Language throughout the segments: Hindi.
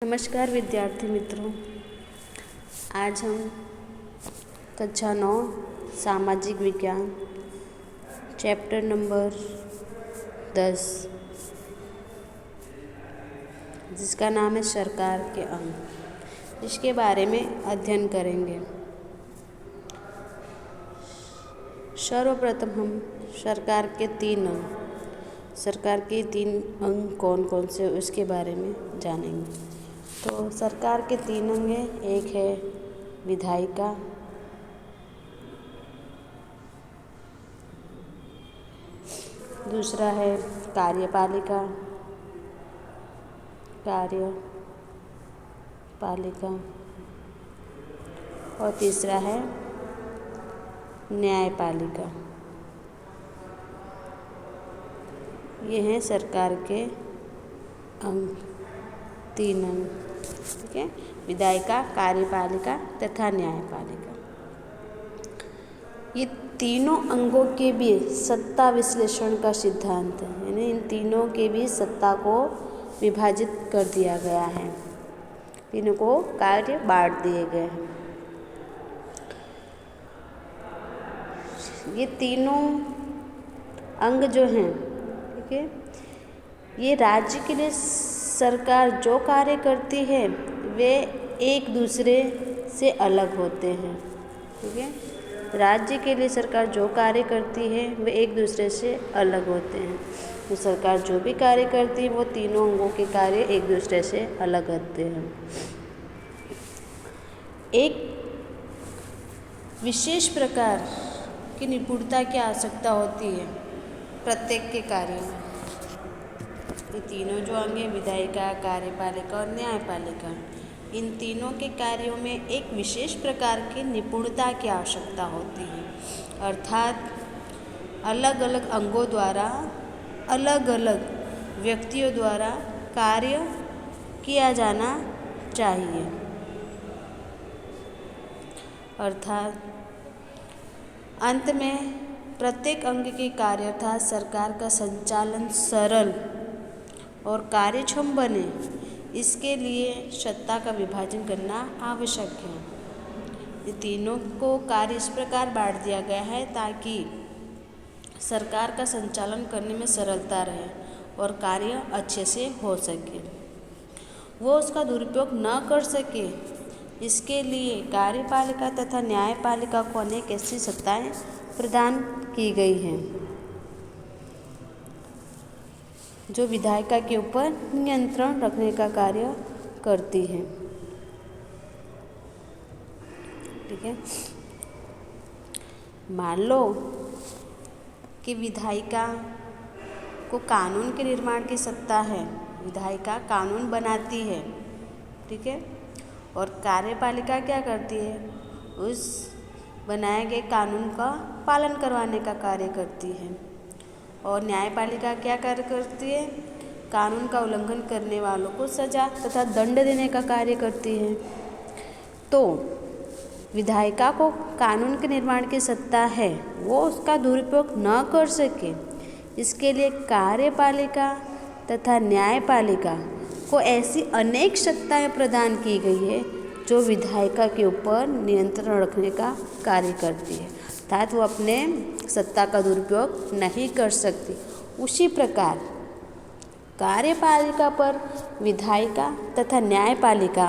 नमस्कार विद्यार्थी मित्रों, आज हम कक्षा 9 सामाजिक विज्ञान चैप्टर नंबर 10 जिसका नाम है सरकार के अंग, इसके बारे में अध्ययन करेंगे। सर्वप्रथम हम सरकार के 3 अंग कौन कौन से उसके बारे में जानेंगे। तो सरकार के 3 अंग हैं। एक है विधायिका, दूसरा है कार्यपालिका और तीसरा है न्यायपालिका। ये हैं सरकार के अंग, 3 अंग, ठीक है। विधायिका, कार्यपालिका तथा न्यायपालिका। ये तीनों अंगों के बीच सत्ता विश्लेषण का सिद्धांत है, यानी इन तीनों के बीच सत्ता को विभाजित कर दिया गया है, तीनों को कार्य बांट दिए गए हैं। ये तीनों अंग जो हैं, ठीक है, ये राज्य के लिए सरकार जो कार्य करती है वे एक दूसरे से अलग होते हैं, ठीक है। राज्य के लिए सरकार जो कार्य करती है वे एक दूसरे से अलग होते हैं। तो सरकार जो भी कार्य करती है वो तीनों अंगों के कार्य एक दूसरे से अलग होते हैं। एक विशेष प्रकार की निपुणता की आवश्यकता होती है प्रत्येक के कार्य में। ये तीनों जो अंग हैं, विधायिका, कार्यपालिका और न्यायपालिका, इन तीनों के कार्यों में एक विशेष प्रकार की निपुणता की आवश्यकता होती है, अर्थात अलग अलग अंगों द्वारा अलग अलग व्यक्तियों द्वारा कार्य किया जाना चाहिए। अर्थात अंत में प्रत्येक अंग के कार्य अर्थात सरकार का संचालन सरल और कार्यक्षम बने, इसके लिए सत्ता का विभाजन करना आवश्यक है। ये तीनों को कार्य इस प्रकार बांट दिया गया है ताकि सरकार का संचालन करने में सरलता रहे और कार्य अच्छे से हो सके, वो उसका दुरुपयोग न कर सके। इसके लिए कार्यपालिका तथा न्यायपालिका को अनेक ऐसी सत्ताएं प्रदान की गई हैं जो विधायिका के ऊपर नियंत्रण रखने का कार्य करती हैं, ठीक है। मान लो कि विधायिका को कानून के निर्माण की सत्ता है, विधायिका कानून बनाती है, ठीक है, और कार्यपालिका क्या करती है, उस बनाए गए कानून का पालन करवाने का कार्य करती है। और न्यायपालिका क्या कार्य करती है, कानून का उल्लंघन करने वालों को सजा तथा दंड देने का कार्य करती है। तो विधायिका को कानून के निर्माण की सत्ता है, वो उसका दुरुपयोग न कर सके, इसके लिए कार्यपालिका तथा न्यायपालिका को ऐसी अनेक सत्ताएं प्रदान की गई है जो विधायिका के ऊपर नियंत्रण रखने का कार्य करती है, अर्थात वो अपने सत्ता का दुरुपयोग नहीं कर सकती। उसी प्रकार कार्यपालिका पर विधायिका तथा न्यायपालिका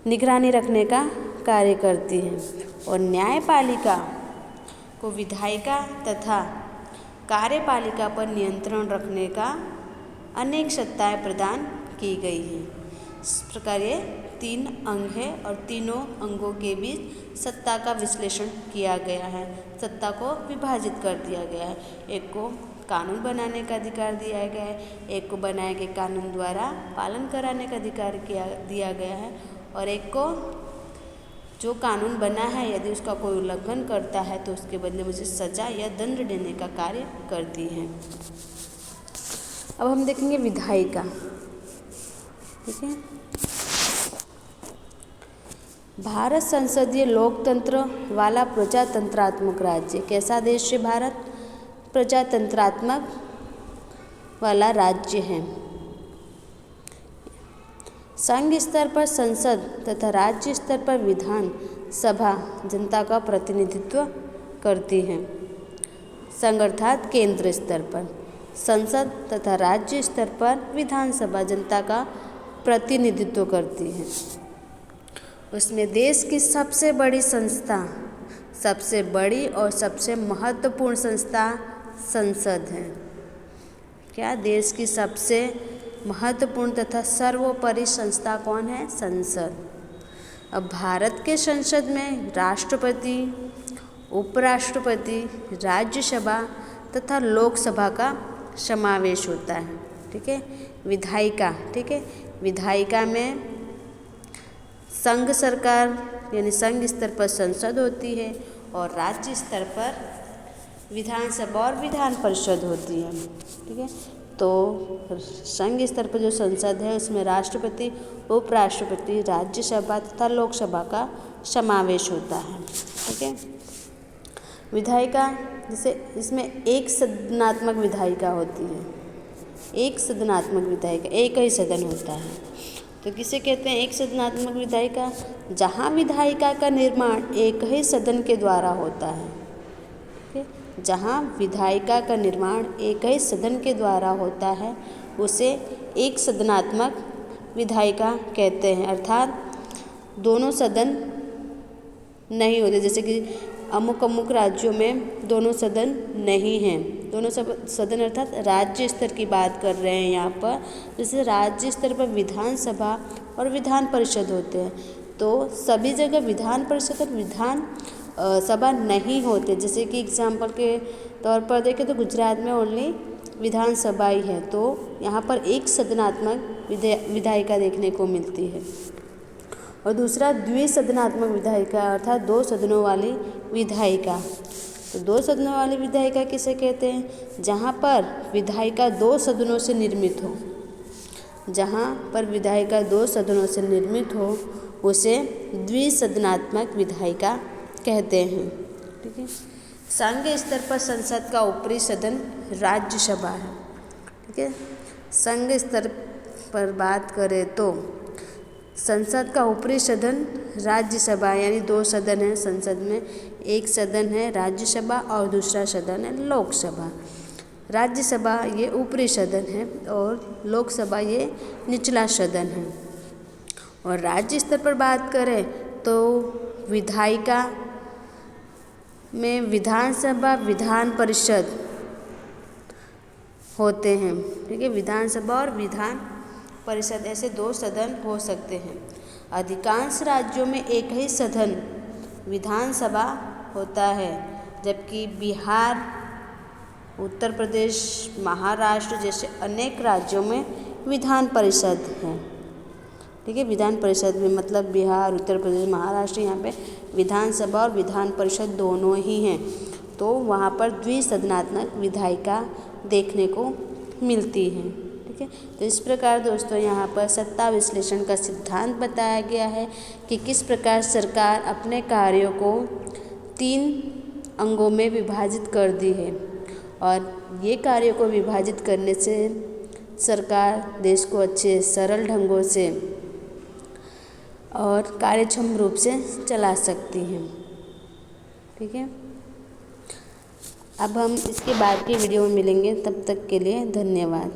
निगरानी रखने का कार्य करती है और न्यायपालिका को विधायिका तथा कार्यपालिका पर नियंत्रण रखने का अनेक सत्ताएं प्रदान की गई हैं। इस प्रकार ये 3 अंग है और तीनों अंगों के बीच सत्ता का विश्लेषण किया गया है, सत्ता को विभाजित कर दिया गया है। एक को कानून बनाने का अधिकार दिया गया है, एक को बनाए गए कानून द्वारा पालन कराने का अधिकार दिया गया है, और एक को जो कानून बना है यदि उसका कोई उल्लंघन करता है तो उसके बदले मुझे सजा या दंड देने का कार्य करती है। अब हम देखेंगे विधायिका, ठीक है। भारत संसदीय लोकतंत्र वाला प्रजातंत्रात्मक राज्य। कैसा देश है भारत? प्रजातंत्रात्मक वाला राज्य है। संघ स्तर पर संसद तथा राज्य स्तर पर विधान सभा जनता का प्रतिनिधित्व करती है। संघ अर्थात केंद्र स्तर पर, संसद तथा राज्य स्तर पर विधानसभा जनता का प्रतिनिधित्व करती है। उसमें देश की सबसे बड़ी संस्था, सबसे बड़ी और सबसे महत्वपूर्ण संस्था संसद है। क्या? देश की सबसे महत्वपूर्ण तथा सर्वोपरि संस्था कौन है? संसद। अब भारत के संसद में राष्ट्रपति, उपराष्ट्रपति, राज्यसभा तथा लोकसभा का समावेश होता है। ठीक है। विधायिका, ठीक है, विधायिका में संघ सरकार यानी संघ स्तर पर संसद होती है और राज्य स्तर पर विधानसभा और विधान परिषद होती है। ठीक है। तो संघ स्तर पर जो संसद है उसमें राष्ट्रपति, उपराष्ट्रपति, राज्यसभा तथा लोकसभा का समावेश होता है। ठीक है। विधायिका, जैसे इसमें एक सदनात्मक विधायिका होती है। एक सदनात्मक विधायिका, एक ही सदन होता है। तो किसे कहते हैं? एक सदनात्मक विधायिका। जहाँ विधायिका का निर्माण एक ही सदन के द्वारा होता है। ठीक है। जहाँ विधायिका का निर्माण एक ही सदन के द्वारा होता है उसे एक सदनात्मक विधायिका कहते हैं। अर्थात दोनों सदन नहीं होते, जैसे कि अमुक अमुक राज्यों में दोनों सदन नहीं हैं। दोनों सदन अर्थात राज्य स्तर की बात कर रहे हैं यहाँ पर। जैसे राज्य स्तर पर विधानसभा और विधान परिषद होते हैं, तो सभी जगह विधान परिषद और विधान सभा नहीं होते। जैसे कि एग्जाम्पल के तौर पर देखें तो गुजरात में ओनली विधानसभा ही है, तो यहाँ पर एक सदनात्मक विधायिका देखने को मिलती है। और दूसरा द्विसदनात्मक विधायिका अर्थात दो सदनों वाली विधायिका। तो दो सदनों वाली विधायिका किसे कहते हैं? जहाँ पर विधायिका दो सदनों से निर्मित हो। जहाँ पर विधायिका दो सदनों से निर्मित हो उसे द्विसदनात्मक विधायिका कहते हैं। ठीक है। संघ स्तर पर संसद का ऊपरी सदन राज्यसभा है। ठीक है। संघ स्तर पर बात करें तो संसद का ऊपरी सदन राज्यसभा, यानी दो सदन हैं संसद में। एक सदन है राज्यसभा और दूसरा सदन है लोकसभा। राज्यसभा ये ऊपरी सदन है और लोकसभा ये निचला सदन है। और राज्य स्तर पर बात करें तो विधायिका में विधानसभा, विधान परिषद होते हैं। ठीक है। विधानसभा और विधान परिषद ऐसे दो सदन हो सकते हैं। अधिकांश राज्यों में एक ही सदन विधानसभा होता है, जबकि बिहार, उत्तर प्रदेश, महाराष्ट्र जैसे अनेक राज्यों में विधान परिषद है। ठीक है। विधान परिषद में मतलब बिहार, उत्तर प्रदेश, महाराष्ट्र, यहाँ पे विधानसभा और विधान परिषद दोनों ही हैं, तो वहाँ पर द्विसदनात्मक विधायिका देखने को मिलती है। ठीक है। तो इस प्रकार दोस्तों यहाँ पर सत्ता विश्लेषण का सिद्धांत बताया गया है कि किस प्रकार सरकार अपने कार्यों को 3 अंगों में विभाजित कर दी है, और ये कार्यों को विभाजित करने से सरकार देश को अच्छे सरल ढंगों से और कार्यक्षम रूप से चला सकती है। ठीक है। अब हम इसके बाद की वीडियो में मिलेंगे, तब तक के लिए धन्यवाद।